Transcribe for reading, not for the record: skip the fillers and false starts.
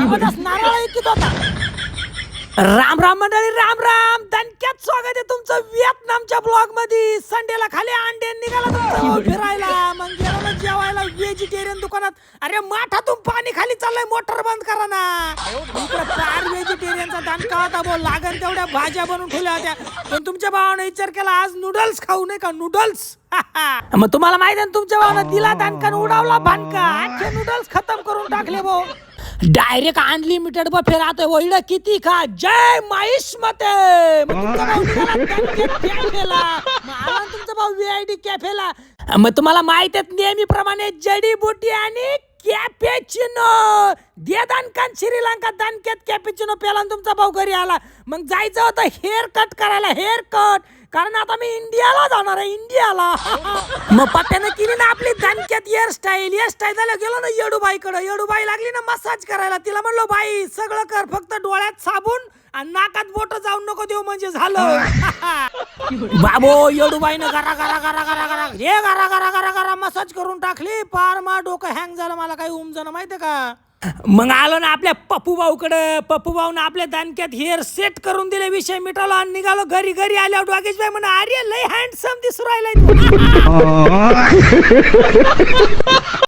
जबरदस्त नारळ ऐकत होता. राम राम मंडळी, राम राम. दणक्यात स्वागत आहे तुमचं व्हिएतनामच्या ब्लॉग मध्ये. संडेला खाली अंडे निघाला तुमचा भाऊ फिरायला, मग गेला ना जेवायला व्हेजिटेरियन दुकानात. अरे माठातून पाणी खाली चाललंय, मोटर बंद करा ना. इकडे फार व्हेजिटेरियनचा दणका होता भाऊ. लागन तेवढ्या भाज्या बनवून ठेवल्या होत्या, पण तुमच्या भावाने विचार केला आज नूडल्स खाऊ नये का, नूडल्स. मग तुम्हाला माहिती आहे तुमच्या भावानं दिला दणका, उडावला भानका. अख्खे नूडल्स खतम करून टाकले भाऊ. डायरेक्ट अनलिमिटेड बफे राहतोय वैड, किती खा. जय महिष मते. तुमचा भाऊ कॅफेला, तुमचा भाऊ व्हीआयडी कॅफेला. मग तुम्हाला माहित आहे नेहमीप्रमाणे जडीबुटी आणि कॅपेचिनो दे दणकान. श्रीलंका दणक्यात कॅपेचिनो प्याला तुमचा भाऊ घरी आला. मग जायचं होतं हेअर कट करायला, हेअर कट, कारण आता मी इंडियाला जाणार आहे, इंडियाला. मग पप्प्यानं केली ना आपली दणक्यात हेअरस्टाईल. हेअरस्टाईल झालं गेलो ना येडूबाईकडे. येडूबाई लागली ना मसाज करायला. तिला म्हणलो बाई सगळं कर, फक्त डोळ्यात साबून आणि नाकात बोट जाऊन नको देऊ म्हणजे झालं. बाबो येडूबाईनं गरा गरा गरा गरा गरा हे गरा गरा गरा गरा मसाज करून टाकली. पार मा डोकं हँग झालं, मला काही उमजणं माहितीये का. मग आलो ना आपल्या पप्पू भाऊकडे. पप्पू भाऊनं आपल्या दणक्यात हेअर सेट करून दिले, विषय मिटावला आणि निघालो घरी. घरी आल्यावर डोगेश भाई म्हणा अरे लय हँडसम दिसू राहिलाय.